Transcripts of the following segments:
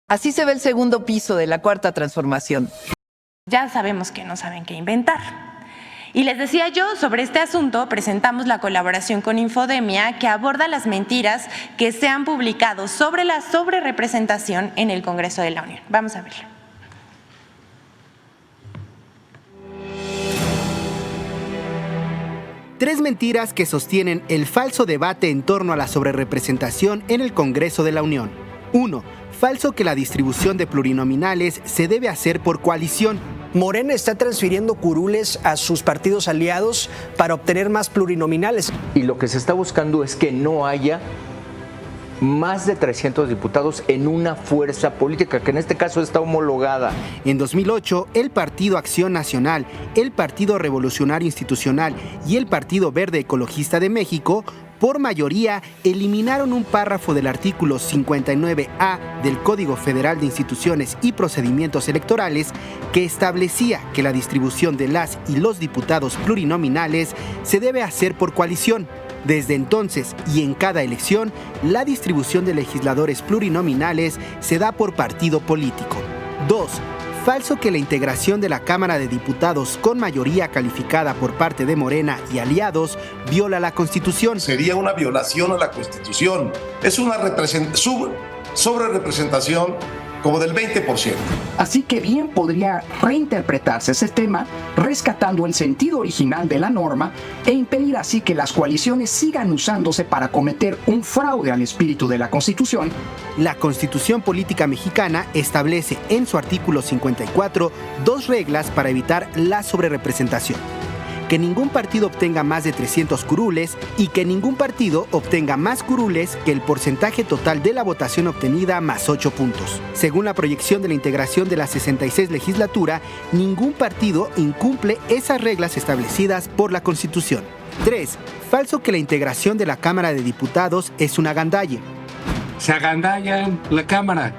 Así se ve el segundo piso de la Cuarta Transformación. Ya sabemos que no saben qué inventar. Y les decía yo, sobre este asunto presentamos la colaboración con Infodemia que aborda las mentiras que se han publicado sobre la sobrerepresentación en el Congreso de la Unión. Vamos a verlo. Tres mentiras que sostienen el falso debate en torno a la sobrerepresentación en el Congreso de la Unión. 1. Falso que la distribución de plurinominales se debe hacer por coalición. Morena está transfiriendo curules a sus partidos aliados para obtener más plurinominales. Y lo que se está buscando es que no haya más de 300 diputados en una fuerza política, que en este caso está homologada. En 2008, el Partido Acción Nacional, el Partido Revolucionario Institucional y el Partido Verde Ecologista de México, por mayoría, eliminaron un párrafo del artículo 59A del Código Federal de Instituciones y Procedimientos Electorales que establecía que la distribución de las y los diputados plurinominales se debe hacer por coalición. Desde entonces y en cada elección, la distribución de legisladores plurinominales se da por partido político. 2. Falso que la integración de la Cámara de Diputados con mayoría calificada por parte de Morena y aliados viola la Constitución. Sería una violación a la Constitución. Es una sobrerepresentación como del 20%. Así que bien podría reinterpretarse ese tema rescatando el sentido original de la norma e impedir así que las coaliciones sigan usándose para cometer un fraude al espíritu de la Constitución. La Constitución Política Mexicana establece en su artículo 54 dos reglas para evitar la sobrerepresentación: que ningún partido obtenga más de 300 curules y que ningún partido obtenga más curules que el porcentaje total de la votación obtenida más 8 puntos. Según la proyección de la integración de la 66 legislatura, ningún partido incumple esas reglas establecidas por la Constitución. 3. Falso que la integración de la Cámara de Diputados es una agandalle. Se agandalla la Cámara.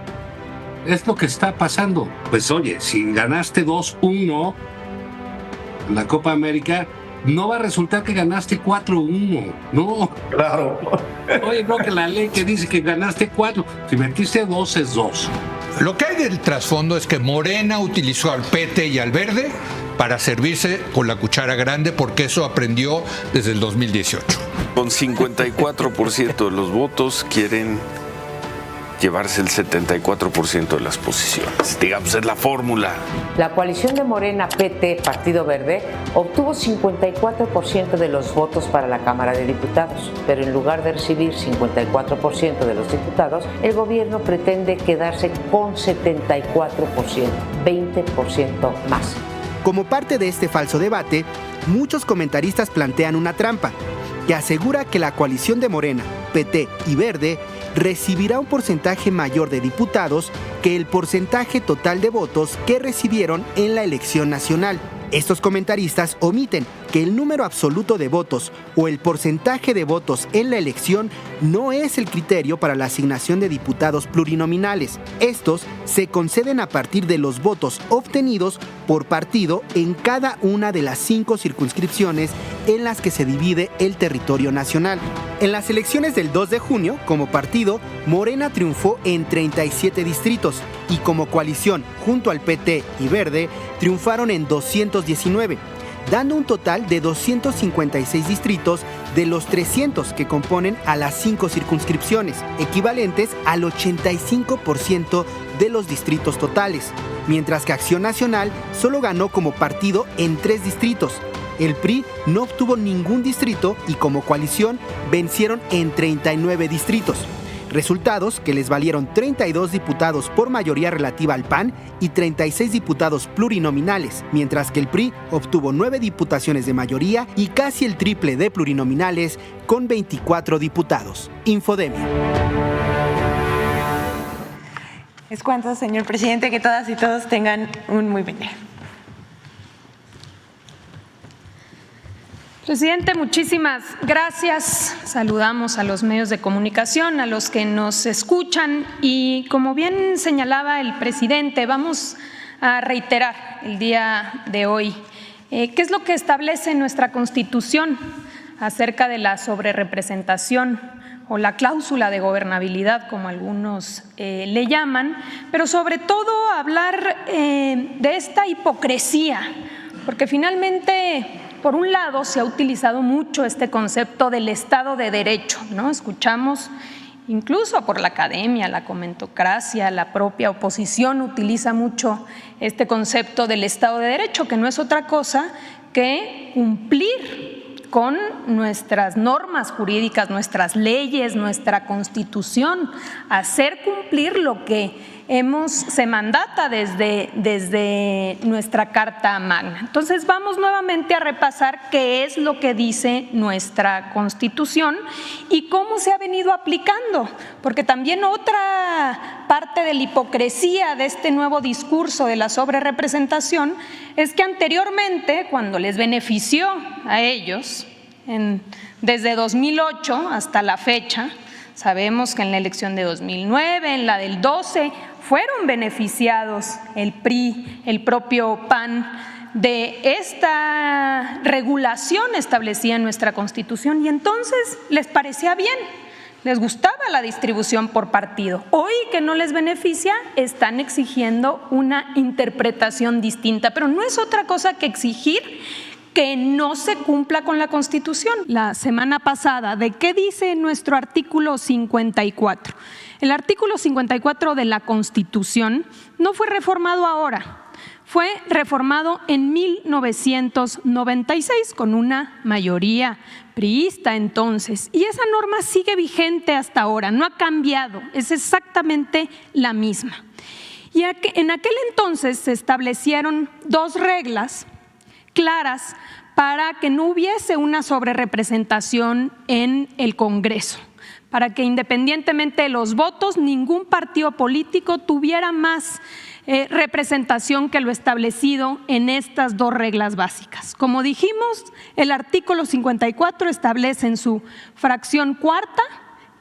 Es lo que está pasando. Pues oye, si ganaste 2-1... la Copa América, no va a resultar que ganaste 4-1, no. Claro. Oye, creo que la ley que dice que ganaste 4, si metiste 2 es 2. Lo que hay del trasfondo es que Morena utilizó al PT y al Verde para servirse con la cuchara grande, porque eso aprendió desde el 2018. Con 54% de los votos quieren llevarse el 74% de las posiciones. Digamos, es la fórmula. La coalición de Morena, PT, Partido Verde, obtuvo 54% de los votos para la Cámara de Diputados, pero en lugar de recibir 54% de los diputados, el gobierno pretende quedarse con 74%, 20% más. Como parte de este falso debate, muchos comentaristas plantean una trampa que asegura que la coalición de Morena, PT y Verde recibirá un porcentaje mayor de diputados que el porcentaje total de votos que recibieron en la elección nacional. Estos comentaristas omiten que el número absoluto de votos o el porcentaje de votos en la elección no es el criterio para la asignación de diputados plurinominales. Estos se conceden a partir de los votos obtenidos por partido en cada una de las 5 circunscripciones en las que se divide el territorio nacional. En las elecciones del 2 de junio, como partido, Morena triunfó en 37 distritos y como coalición, junto al PT y Verde, triunfaron en 219, dando un total de 256 distritos de los 300 que componen a las 5 circunscripciones, equivalentes al 85% de los distritos totales, mientras que Acción Nacional solo ganó como partido en 3 distritos. El PRI no obtuvo ningún distrito y como coalición vencieron en 39 distritos. Resultados que les valieron 32 diputados por mayoría relativa al PAN y 36 diputados plurinominales, mientras que el PRI obtuvo 9 diputaciones de mayoría y casi el triple de plurinominales con 24 diputados. Infodemia. Es cuanto, señor presidente, que todas y todos tengan un muy buen día. Presidente, muchísimas gracias. Saludamos a los medios de comunicación, a los que nos escuchan y, como bien señalaba el presidente, vamos a reiterar el día de hoy qué es lo que establece nuestra Constitución acerca de la sobrerepresentación o la cláusula de gobernabilidad, como algunos le llaman, pero sobre todo hablar de esta hipocresía, porque finalmente, por un lado, se ha utilizado mucho este concepto del Estado de Derecho, ¿no? Escuchamos incluso por la academia, la comentocracia, la propia oposición utiliza mucho este concepto del Estado de Derecho, que no es otra cosa que cumplir con nuestras normas jurídicas, nuestras leyes, nuestra Constitución, hacer cumplir lo que se mandata desde nuestra Carta Magna. Entonces vamos nuevamente a repasar qué es lo que dice nuestra Constitución y cómo se ha venido aplicando, porque también otra parte de la hipocresía de este nuevo discurso de la sobrerepresentación es que anteriormente, cuando les benefició a ellos, desde 2008 hasta la fecha, sabemos que en la elección de 2009, en la del 12, fueron beneficiados el PRI, el propio PAN, de esta regulación establecida en nuestra Constitución, y entonces les parecía bien, les gustaba la distribución por partido. Hoy que no les beneficia, están exigiendo una interpretación distinta, pero no es otra cosa que exigir que no se cumpla con la Constitución. La semana pasada, ¿de qué dice nuestro artículo 54? El artículo 54 de la Constitución no fue reformado ahora, fue reformado en 1996 con una mayoría priista entonces, y esa norma sigue vigente hasta ahora, no ha cambiado, es exactamente la misma. Y en aquel entonces se establecieron dos reglas claras para que no hubiese una sobrerepresentación en el Congreso, para que independientemente de los votos, ningún partido político tuviera más representación que lo establecido en estas dos reglas básicas. Como dijimos, el artículo 54 establece en su fracción cuarta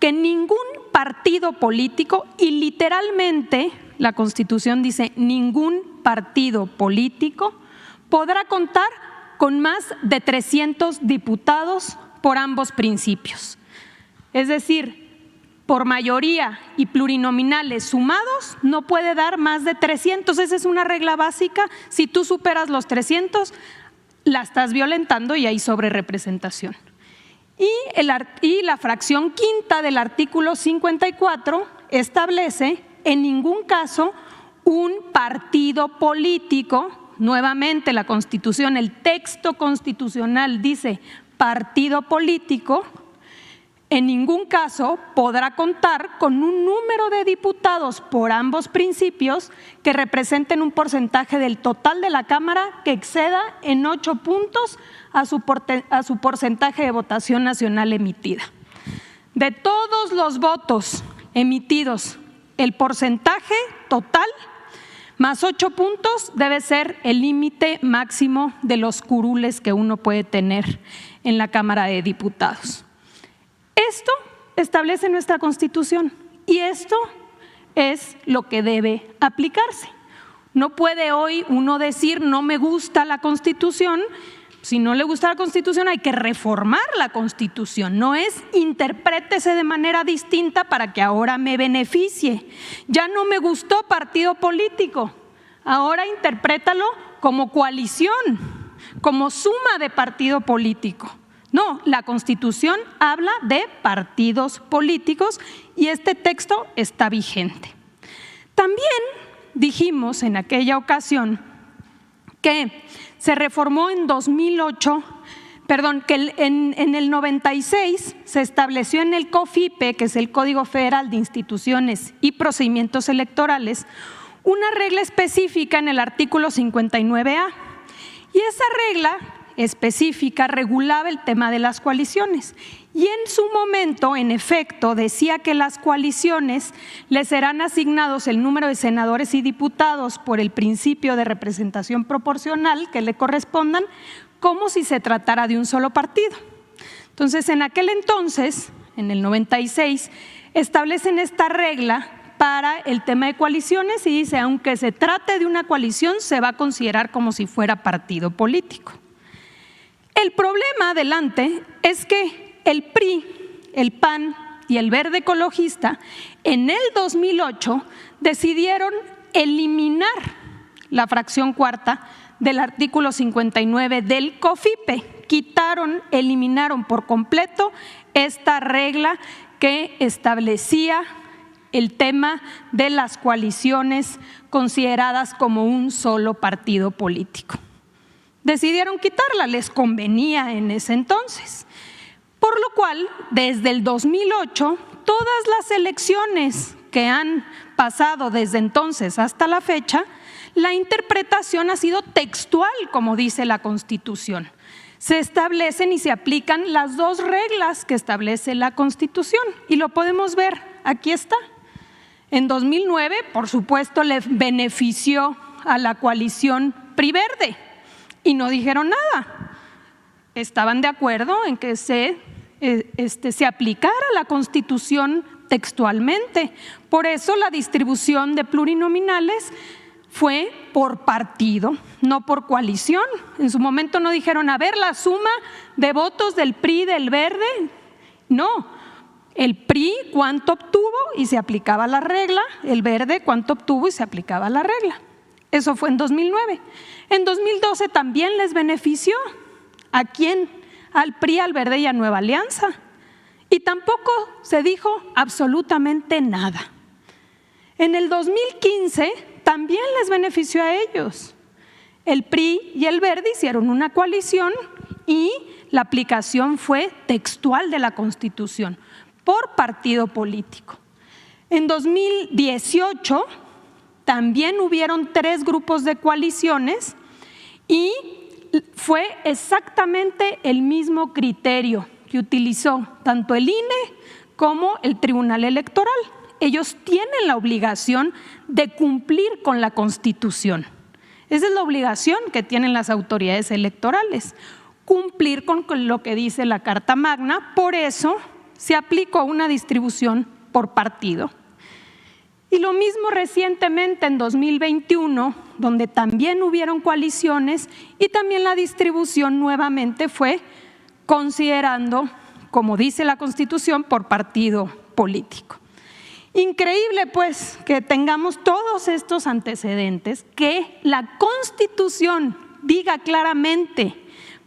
que ningún partido político, y literalmente la Constitución dice ningún partido político, podrá contar con más de 300 diputados por ambos principios. Es decir, por mayoría y plurinominales sumados no puede dar más de 300. Esa es una regla básica. Si tú superas los 300, la estás violentando y hay sobrerepresentación. Y la fracción quinta del artículo 54 establece en ningún caso un partido político. Nuevamente la Constitución, el texto constitucional dice partido político, en ningún caso podrá contar con un número de diputados por ambos principios que representen un porcentaje del total de la Cámara que exceda en 8 puntos a su porcentaje de votación nacional emitida. De todos los votos emitidos, el porcentaje total más 8 puntos debe ser el límite máximo de los curules que uno puede tener en la Cámara de Diputados. Esto establece nuestra Constitución y esto es lo que debe aplicarse. No puede hoy uno decir no me gusta la Constitución. Si no le gusta la Constitución hay que reformar la Constitución, no es interprétese de manera distinta para que ahora me beneficie. Ya no me gustó partido político, ahora interprétalo como coalición, como suma de partido político. No, la Constitución habla de partidos políticos y este texto está vigente. También dijimos en aquella ocasión que se reformó en 2008, que en el 96 se estableció en el COFIPE, que es el Código Federal de Instituciones y Procedimientos Electorales, una regla específica en el artículo 59A. Y esa regla específica regulaba el tema de las coaliciones. Y en su momento, en efecto, decía que las coaliciones les serán asignados el número de senadores y diputados por el principio de representación proporcional que le correspondan, como si se tratara de un solo partido. Entonces, en aquel entonces, en el 96, establecen esta regla para el tema de coaliciones y dice, aunque se trate de una coalición, se va a considerar como si fuera partido político. El problema adelante es que el PRI, el PAN y el Verde Ecologista, en el 2008 decidieron eliminar la fracción cuarta del artículo 59 del COFIPE. Eliminaron por completo esta regla que establecía el tema de las coaliciones consideradas como un solo partido político. Decidieron quitarla, les convenía en ese entonces. Por lo cual, desde el 2008, todas las elecciones que han pasado desde entonces hasta la fecha, la interpretación ha sido textual, como dice la Constitución. Se establecen y se aplican las dos reglas que establece la Constitución y lo podemos ver, aquí está. En 2009, por supuesto, le benefició a la coalición PRI-Verde y no dijeron nada. Estaban de acuerdo en que se aplicara la Constitución textualmente. Por eso la distribución de plurinominales fue por partido, no por coalición. En su momento no dijeron, a ver, la suma de votos del PRI, del Verde. No, el PRI cuánto obtuvo y se aplicaba la regla, el Verde cuánto obtuvo y se aplicaba la regla. Eso fue en 2009. En 2012 también les benefició. ¿A quién? Al PRI, al Verde y a Nueva Alianza. Y tampoco se dijo absolutamente nada. En el 2015 también les benefició a ellos. El PRI y el Verde hicieron una coalición y la aplicación fue textual de la Constitución por partido político. En 2018 también hubieron 3 grupos de coaliciones y fue exactamente el mismo criterio que utilizó tanto el INE como el Tribunal Electoral. Ellos tienen la obligación de cumplir con la Constitución. Esa es la obligación que tienen las autoridades electorales, cumplir con lo que dice la Carta Magna. Por eso se aplicó una distribución por partido. Y lo mismo recientemente en 2021, donde también hubieron coaliciones y también la distribución nuevamente fue considerando, como dice la Constitución, por partido político. Increíble pues que tengamos todos estos antecedentes, que la Constitución diga claramente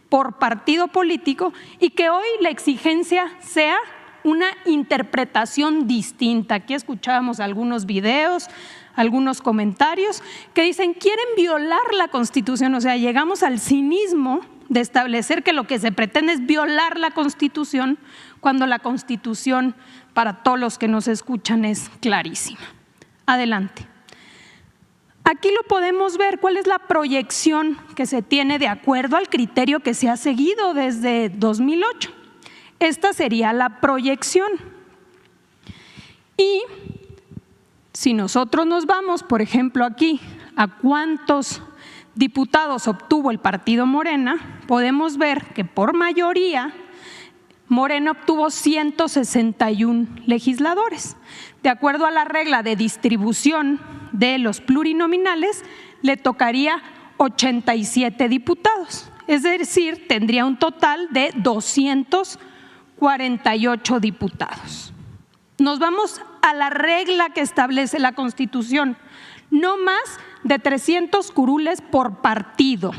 por partido político y que hoy la exigencia sea una interpretación distinta. Aquí escuchábamos algunos videos, algunos comentarios que dicen quieren violar la Constitución, o sea, llegamos al cinismo de establecer que lo que se pretende es violar la Constitución cuando la Constitución, para todos los que nos escuchan, es clarísima. Adelante. Aquí lo podemos ver, cuál es la proyección que se tiene de acuerdo al criterio que se ha seguido desde 2008. Esta sería la proyección. Y si nosotros nos vamos, por ejemplo, aquí a cuántos diputados obtuvo el partido Morena, podemos ver que por mayoría Morena obtuvo 161 legisladores. De acuerdo a la regla de distribución de los plurinominales, le tocaría 87 diputados. Es decir, tendría un total de 248 diputados. Nos vamos a la regla que establece la Constitución, no más de 300 curules por partido.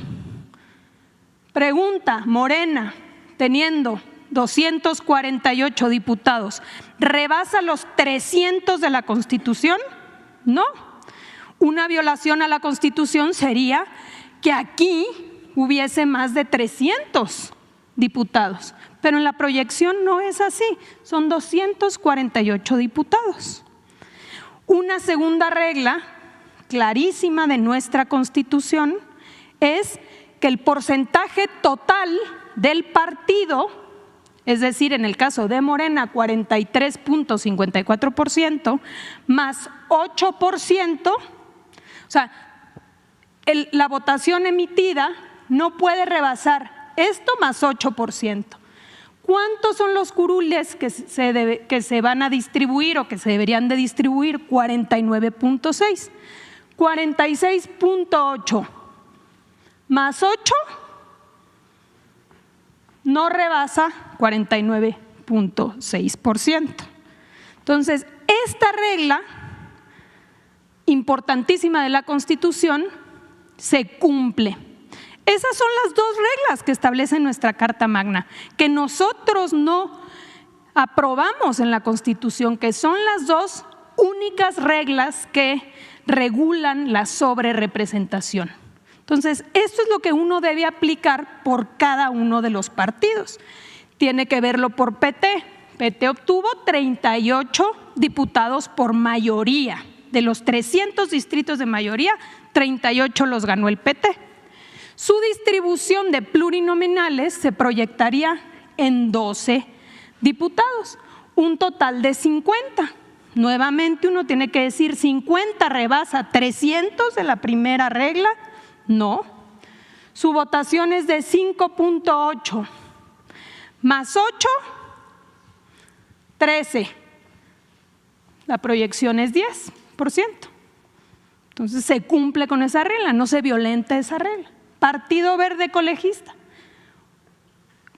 Pregunta, Morena, teniendo 248 diputados, ¿rebasa los 300 de la Constitución? No. Una violación a la Constitución sería que aquí hubiese más de 300 diputados, pero en la proyección no es así, son 248 diputados. Una segunda regla clarísima de nuestra Constitución es que el porcentaje total del partido, es decir, en el caso de Morena, 43.54%, más 8%, o sea, la votación emitida no puede rebasar esto más 8%. ¿Cuántos son los curules que se van a distribuir o que se deberían de distribuir? 49.6. 46.8 más 8 no rebasa 49.6%. Entonces, esta regla importantísima de la Constitución se cumple. Esas son las dos reglas que establece nuestra Carta Magna, que nosotros no aprobamos en la Constitución, que son las dos únicas reglas que regulan la sobrerepresentación. Entonces, esto es lo que uno debe aplicar por cada uno de los partidos. Tiene que verlo por PT. PT obtuvo 38 diputados por mayoría. De los 300 distritos de mayoría, 38 los ganó el PT. Su distribución de plurinominales se proyectaría en 12 diputados, un total de 50. Nuevamente uno tiene que decir, ¿50 rebasa 300 de la primera regla? No. Su votación es de 5.8, más 8, 13. La proyección es 10%. Entonces se cumple con esa regla, no se violenta esa regla. Partido Verde Ecologista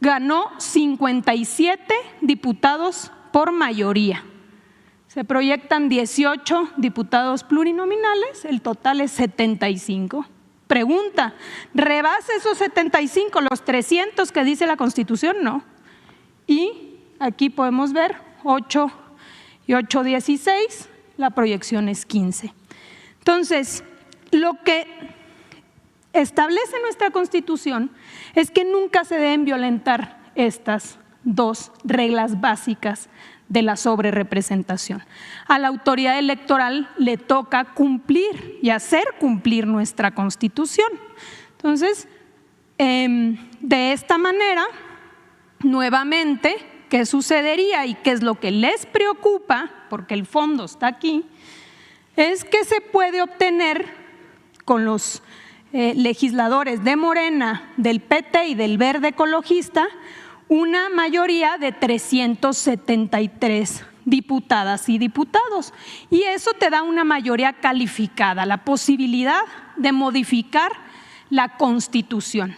ganó 57 diputados por mayoría. Se proyectan 18 diputados plurinominales, el total es 75. Pregunta, ¿rebasa esos 75 los 300 que dice la Constitución? No. Y aquí podemos ver 8 y 8, 16, la proyección es 15. Entonces, lo que establece nuestra Constitución es que nunca se deben violentar estas dos reglas básicas de la sobrerepresentación. A la autoridad electoral le toca cumplir y hacer cumplir nuestra Constitución. Entonces, de esta manera, nuevamente, ¿qué sucedería y qué es lo que les preocupa? Porque el fondo está aquí, es que se puede obtener con los legisladores de Morena, del PT y del Verde Ecologista una mayoría de 373 diputadas y diputados. Y eso te da una mayoría calificada, la posibilidad de modificar la Constitución.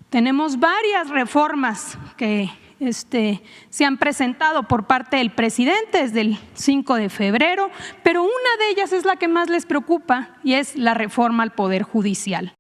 Tenemos varias reformas que se han presentado por parte del presidente desde el 5 de febrero, pero una de ellas es la que más les preocupa y es la reforma al Poder Judicial.